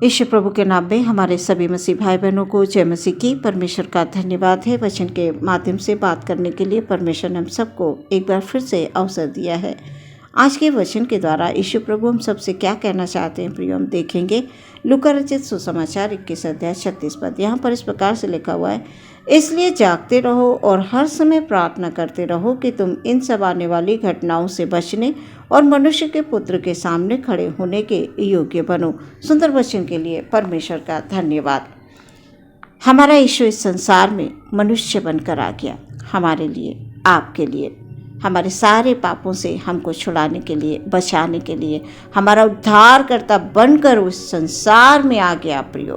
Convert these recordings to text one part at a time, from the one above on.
यीशु प्रभु के नाम में हमारे सभी मसीह भाई बहनों को जय मसीह की। परमेश्वर का धन्यवाद है वचन के माध्यम से बात करने के लिए। परमेश्वर ने हम सबको एक बार फिर से अवसर दिया है। आज के वचन के द्वारा यीशु प्रभु हम सबसे क्या कहना चाहते हैं प्रियो, हम देखेंगे। लूका रचित सुसमाचार 21 अध्याय 36 पद। यहाँ पर इस प्रकार से लिखा हुआ है, इसलिए जागते रहो और हर समय प्रार्थना करते रहो कि तुम इन सब आने वाली घटनाओं से बचने और मनुष्य के पुत्र के सामने खड़े होने के योग्य बनो। सुंदर वचन के लिए परमेश्वर का धन्यवाद। हमारा यीशु इस संसार में मनुष्य बनकर आ गया, हमारे लिए, आपके लिए, हमारे सारे पापों से हमको छुड़ाने के लिए, बचाने के लिए, हमारा उद्धारकर्ता बनकर उस संसार में आ गया प्रियो।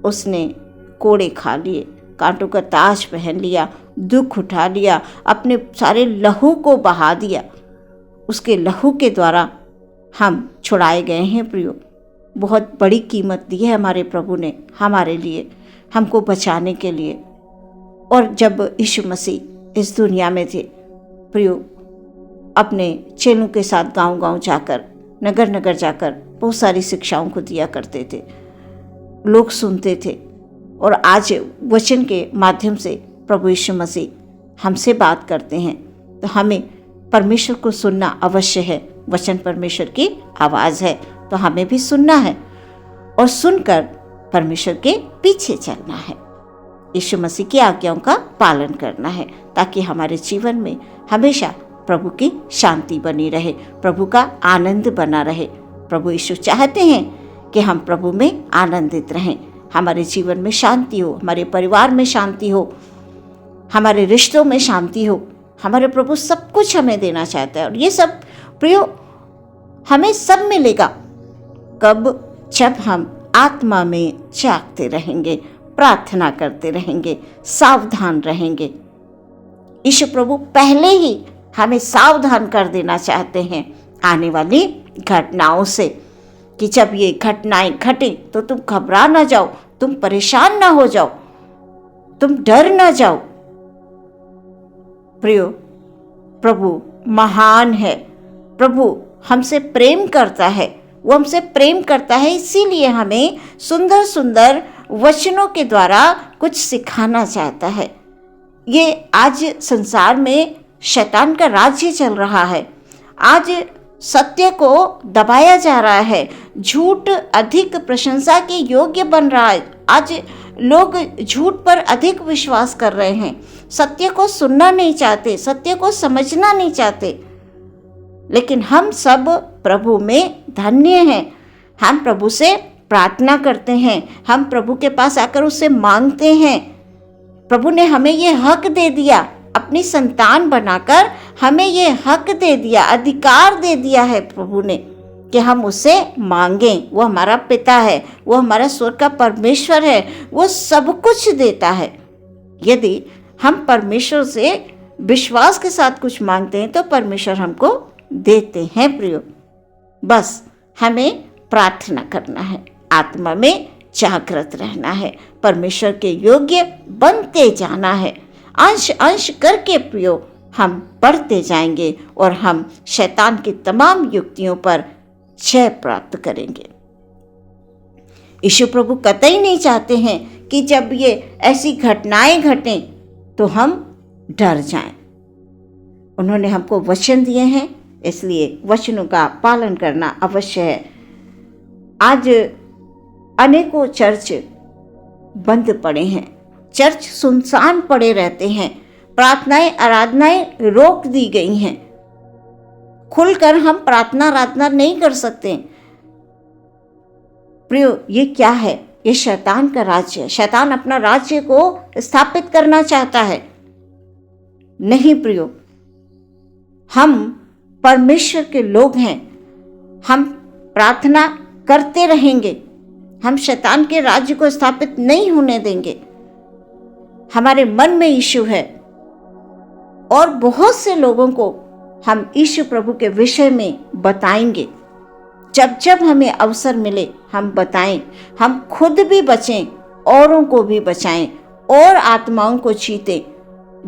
उसने कोड़े खा लिए, कांटों का ताज पहन लिया, दुख उठा लिया, अपने सारे लहू को बहा दिया। उसके लहू के द्वारा हम छुड़ाए गए हैं प्रियो। बहुत बड़ी कीमत दी है हमारे प्रभु ने हमारे लिए, हमको बचाने के लिए। और जब यीशु मसीह इस दुनिया में थे प्रियो, अपने चेलों के साथ गांव-गांव जाकर, नगर-नगर जाकर बहुत सारी शिक्षाओं को दिया करते थे। लोग सुनते थे। और आज वचन के माध्यम से प्रभु यीशु मसीह हमसे बात करते हैं, तो हमें परमेश्वर को सुनना अवश्य है। वचन परमेश्वर की आवाज़ है, तो हमें भी सुनना है और सुनकर परमेश्वर के पीछे चलना है। यीशु मसीह की आज्ञाओं का पालन करना है, ताकि हमारे जीवन में हमेशा प्रभु की शांति बनी रहे, प्रभु का आनंद बना रहे। प्रभु यीशु चाहते हैं कि हम प्रभु में आनंदित रहें, हमारे जीवन में शांति हो, हमारे परिवार में शांति हो, हमारे रिश्तों में शांति हो। हमारे प्रभु सब कुछ हमें देना चाहता है, और ये सब प्रियो हमें सब मिलेगा कब? जब हम आत्मा में जागते रहेंगे, प्रार्थना करते रहेंगे, सावधान रहेंगे। यीशु प्रभु पहले ही हमें सावधान कर देना चाहते हैं आने वाली घटनाओं से, कि जब ये घटनाएं घटे तो तुम घबरा ना जाओ, तुम परेशान ना हो जाओ, तुम डर ना जाओ। प्रियो, प्रभु महान है, प्रभु हमसे प्रेम करता है। वो हमसे प्रेम करता है, इसीलिए हमें सुंदर सुंदर वचनों के द्वारा कुछ सिखाना चाहता है। ये आज संसार में शैतान का राज्य चल रहा है। आज सत्य को दबाया जा रहा है, झूठ अधिक प्रशंसा के योग्य बन रहा है। आज लोग झूठ पर अधिक विश्वास कर रहे हैं, सत्य को सुनना नहीं चाहते, सत्य को समझना नहीं चाहते। लेकिन हम सब प्रभु में धन्य हैं। हम प्रभु से प्रार्थना करते हैं, हम प्रभु के पास आकर उससे मांगते हैं। प्रभु ने हमें ये हक दे दिया, अपनी संतान बनाकर हमें ये हक दे दिया, अधिकार दे दिया है प्रभु ने, कि हम उससे मांगें। वो हमारा पिता है, वो हमारा स्वर्ग का परमेश्वर है, वो सब कुछ देता है। यदि हम परमेश्वर से विश्वास के साथ कुछ मांगते हैं तो परमेश्वर हमको देते हैं प्रियो। बस हमें प्रार्थना करना है, आत्मा में जागृत रहना है, परमेश्वर के योग्य बनते जाना है। अंश अंश करके प्रियो हम बढ़ते जाएंगे और हम शैतान की तमाम युक्तियों पर जय प्राप्त करेंगे। यीशु प्रभु कतई नहीं चाहते हैं कि जब ये ऐसी घटनाएं घटें तो हम डर जाएं। उन्होंने हमको वचन दिए हैं, इसलिए वचनों का पालन करना अवश्य है। आज अनेकों चर्च बंद पड़े हैं, चर्च सुनसान पड़े रहते हैं, प्रार्थनाएं आराधनाएं रोक दी गई हैं। खुलकर हम प्रार्थना आराधना नहीं कर सकते। प्रियो, ये क्या है? ये शैतान का राज्य है। शैतान अपना राज्य को स्थापित करना चाहता है। नहीं प्रियो, हम परमेश्वर के लोग हैं, हम प्रार्थना करते रहेंगे, हम शैतान के राज्य को स्थापित नहीं होने देंगे। हमारे मन में यीशु है और बहुत से लोगों को हम यीशु प्रभु के विषय में बताएंगे। जब जब हमें अवसर मिले हम बताएं, हम खुद भी बचें, औरों को भी बचाएं और आत्माओं को जीतें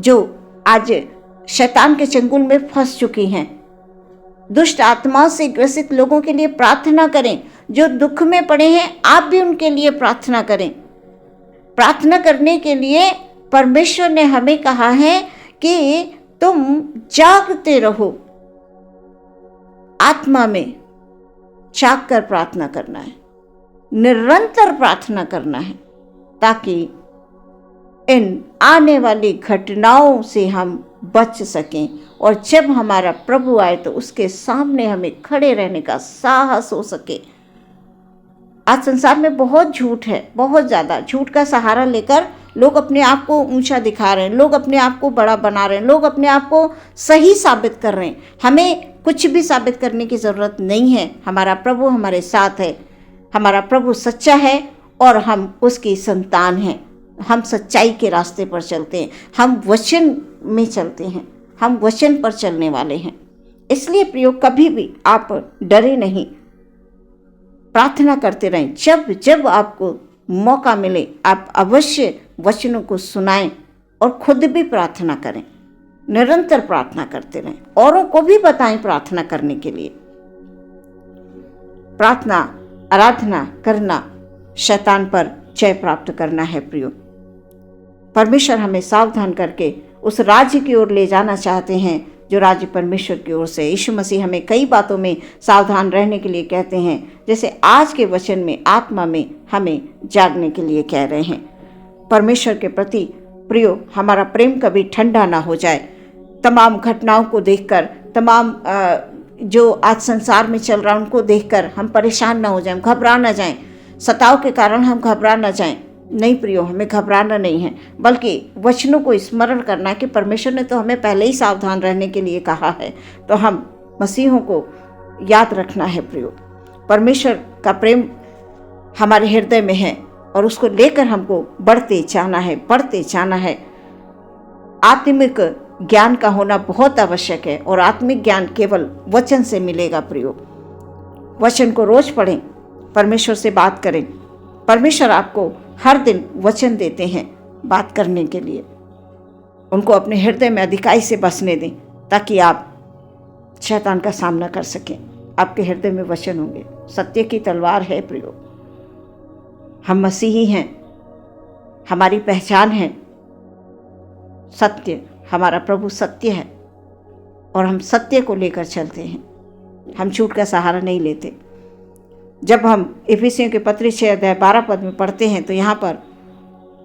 जो आज शैतान के चंगुल में फंस चुकी हैं। दुष्ट आत्माओं से ग्रसित लोगों के लिए प्रार्थना करें। जो दुख में पड़े हैं आप भी उनके लिए प्रार्थना करें। प्रार्थना करने के लिए परमेश्वर ने हमें कहा है कि तुम जागते रहो, आत्मा में जाग कर प्रार्थना करना है, निरंतर प्रार्थना करना है, ताकि इन आने वाली घटनाओं से हम बच सकें और जब हमारा प्रभु आए तो उसके सामने हमें खड़े रहने का साहस हो सके। आज संसार में बहुत झूठ है, बहुत ज़्यादा झूठ का सहारा लेकर लोग अपने आप को ऊंचा दिखा रहे हैं, लोग अपने आप को बड़ा बना रहे हैं, लोग अपने आप को सही साबित कर रहे हैं। हमें कुछ भी साबित करने की ज़रूरत नहीं है। हमारा प्रभु हमारे साथ है, हमारा प्रभु सच्चा है और हम उसकी संतान हैं। हम सच्चाई के रास्ते पर चलते हैं, हम वचन में चलते हैं, हम वचन पर चलने वाले हैं। इसलिए प्रियो, कभी भी आप डरे नहीं, प्रार्थना करते रहें। जब जब आपको मौका मिले आप अवश्य वचनों को सुनाएं और खुद भी प्रार्थना करें, निरंतर प्रार्थना करते रहें, औरों को भी बताएं प्रार्थना करने के लिए। प्रार्थना, आराधना करना शैतान पर जय प्राप्त करना है प्रियो। परमेश्वर हमें सावधान करके उस राज्य की ओर ले जाना चाहते हैं जो राज्य परमेश्वर की ओर से। यीशु मसीह हमें कई बातों में सावधान रहने के लिए कहते हैं, जैसे आज के वचन में आत्मा में हमें जागने के लिए कह रहे हैं। परमेश्वर के प्रति प्रियो, हमारा प्रेम कभी ठंडा ना हो जाए। तमाम घटनाओं को देखकर, तमाम जो आज संसार में चल रहा है उनको देखकर हम परेशान ना हो जाएं, घबरा ना जाएं, सताव के कारण हम घबरा ना जाएं। नहीं प्रियो, हमें घबराना नहीं है, बल्कि वचनों को स्मरण करना कि परमेश्वर ने तो हमें पहले ही सावधान रहने के लिए कहा है, तो हम मसीहों को याद रखना है प्रियो। परमेश्वर का प्रेम हमारे हृदय में है और उसको लेकर हमको बढ़ते जाना है, बढ़ते जाना है। आत्मिक ज्ञान का होना बहुत आवश्यक है और आत्मिक ज्ञान केवल वचन से मिलेगा प्रियो। वचन को रोज पढ़ें, परमेश्वर से बात करें। परमेश्वर आपको हर दिन वचन देते हैं बात करने के लिए। उनको अपने हृदय में अधिकाई से बसने दें ताकि आप शैतान का सामना कर सकें। आपके हृदय में वचन होंगे, सत्य की तलवार है प्रियो। हम मसीही हैं, हमारी पहचान है सत्य। हमारा प्रभु सत्य है और हम सत्य को लेकर चलते हैं, हम झूठ का सहारा नहीं लेते। जब हम इफिसियों के पत्री 6 अध्याय 12 पद में पढ़ते हैं तो यहाँ पर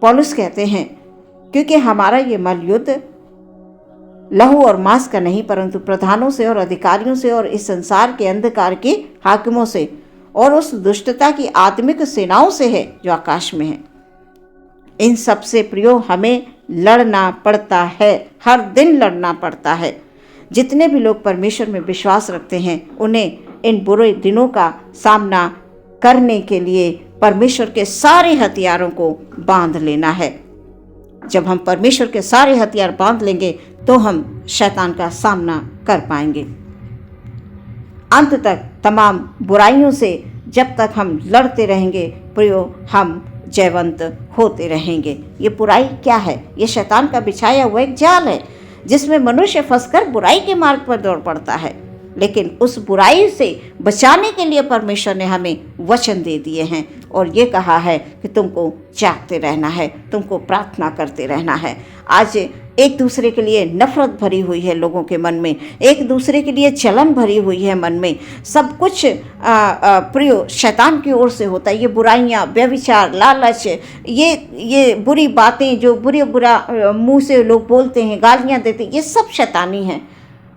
पौलुस कहते हैं, क्योंकि हमारा ये मल युद्ध लहू और मांस का नहीं परंतु प्रधानों से और अधिकारियों से और इस संसार के अंधकार के हाकिमों से और उस दुष्टता की आत्मिक सेनाओं से है जो आकाश में है। इन सब से प्रियो हमें लड़ना पड़ता है, हर दिन लड़ना पड़ता है। जितने भी लोग परमेश्वर में विश्वास रखते हैं उन्हें इन बुरे दिनों का सामना करने के लिए परमेश्वर के सारे हथियारों को बांध लेना है। जब हम परमेश्वर के सारे हथियार बांध लेंगे तो हम शैतान का सामना कर पाएंगे। अंत तक तमाम बुराइयों से जब तक हम लड़ते रहेंगे प्रियो, हम जयवंत होते रहेंगे। ये बुराई क्या है? ये शैतान का बिछाया हुआ एक जाल है जिसमें मनुष्य फंसकर बुराई के मार्ग पर दौड़ पड़ता है। लेकिन उस बुराई से बचाने के लिए परमेश्वर ने हमें वचन दे दिए हैं और ये कहा है कि तुमको जागते रहना है, तुमको प्रार्थना करते रहना है। आज एक दूसरे के लिए नफरत भरी हुई है लोगों के मन में, एक दूसरे के लिए जलन भरी हुई है मन में। सब कुछ प्रियो शैतान की ओर से होता है। ये बुराइयाँ, व्यभिचार, लालच, ये बुरी बातें जो बुरा मुंह से लोग बोलते हैं, गालियाँ देते हैं, ये सब शैतानी है,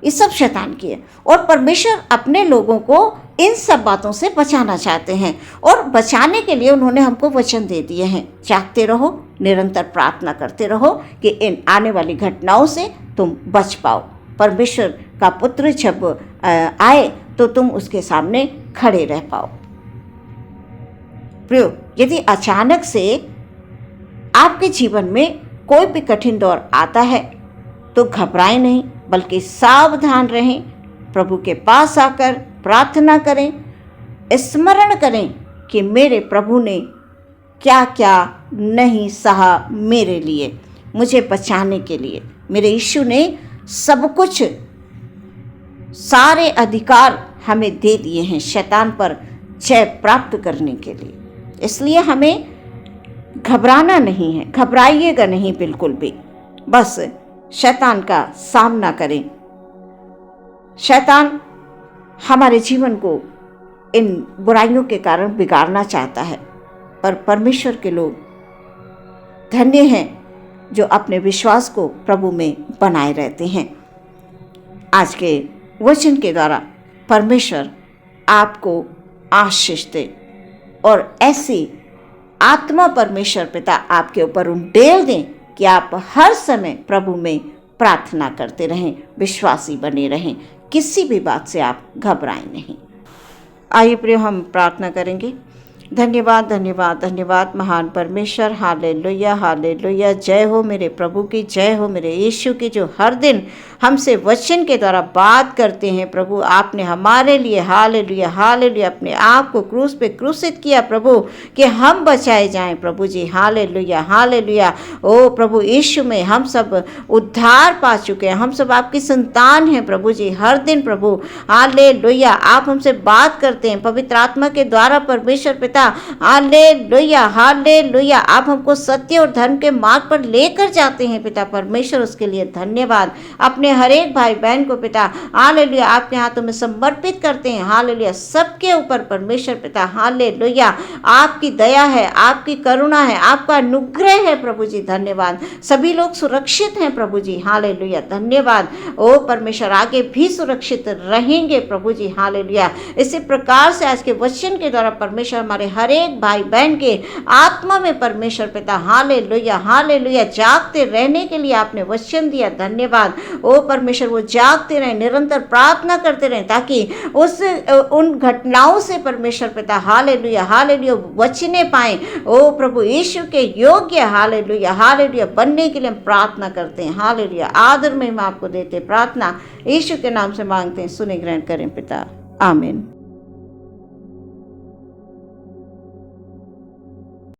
ये सब शैतान की है। और परमेश्वर अपने लोगों को इन सब बातों से बचाना चाहते हैं और बचाने के लिए उन्होंने हमको वचन दे दिए हैं। जागते रहो, निरंतर प्रार्थना करते रहो कि इन आने वाली घटनाओं से तुम बच पाओ। परमेश्वर का पुत्र जब आए तो तुम उसके सामने खड़े रह पाओ। प्रियो, यदि अचानक से आपके जीवन में कोई भी कठिन दौर आता है तो घबराएं नहीं, बल्कि सावधान रहें। प्रभु के पास आकर प्रार्थना करें, स्मरण करें कि मेरे प्रभु ने क्या क्या नहीं सहा मेरे लिए, मुझे बचाने के लिए। मेरे यीशु ने सब कुछ सारे अधिकार हमें दे दिए हैं शैतान पर जय प्राप्त करने के लिए। इसलिए हमें घबराना नहीं है, घबराइएगा नहीं बिल्कुल भी। बस शैतान का सामना करें। शैतान हमारे जीवन को इन बुराइयों के कारण बिगाड़ना चाहता है, पर परमेश्वर के लोग धन्य हैं जो अपने विश्वास को प्रभु में बनाए रहते हैं। आज के वचन के द्वारा परमेश्वर आपको आशीष दे और ऐसी आत्मा परमेश्वर पिता आपके ऊपर उंडेल दें कि आप हर समय प्रभु में प्रार्थना करते रहें, विश्वासी बने रहें, किसी भी बात से आप घबराएं नहीं। आइए प्रिय, हम प्रार्थना करेंगे। धन्यवाद धन्यवाद धन्यवाद महान परमेश्वर, हालेलुया हालेलुया। जय हो मेरे प्रभु की, जय हो मेरे यीशु की, जो हर दिन हमसे वचन के द्वारा बात करते हैं। प्रभु आपने हमारे लिए हालेलुया हालेलुया अपने आप को क्रूस पे क्रूसित किया प्रभु, कि हम बचाए जाएं प्रभु जी। Hallelujah hallelujah. ओ प्रभु यीशु में हम सब उद्धार पा चुके हैं, हम सब आपकी संतान हैं प्रभु जी। हर दिन प्रभु हालेलुया आप हमसे बात करते हैं पवित्र आत्मा के द्वारा परमेश्वर पिता। हालेलुया हालेलुया आप हमको सत्य और धर्म के मार्ग पर लेकर जाते हैं पिता परमेश्वर, उसके लिए धन्यवाद। अपने हर एक भाई बहन को पिता हालेलुया आपके हाथों में समर्पित करते हैं। हालेलुया सबके ऊपर परमेश्वर पिता हालेलुया आपकी दया है, आपकी करुणा है, आपका अनुग्रह है प्रभु जी। धन्यवाद। सभी लोग सुरक्षित हैं प्रभु जी। हालेलुया धन्यवाद। ओ परमेश्वर आगे भी सुरक्षित रहेंगे प्रभु जी। हालेलुया। इसी प्रकार से आज के वचन के द्वारा परमेश्वर हमारे हर एक भाई बहन के आत्मा में परमेश्वर पिता हालेलुया हालेलुया जागते रहने के लिए आपने वचन दिया। धन्यवाद। ओ परमेश्वर वो जागते रहें, निरंतर प्रार्थना करते रहें, ताकि उन घटनाओं से परमेश्वर पिता हालेलुया हालेलुया बचने पाएं। ओ प्रभु यीशु के योग्य हालेलुया हालेलुया बनने के लिए हम प्रार्थना करते हैं। हालेलुया आदर में हम आपको देते प्रार्थना यीशु के नाम से मांगते हैं, सुने ग्रहण करें पिता, आमीन।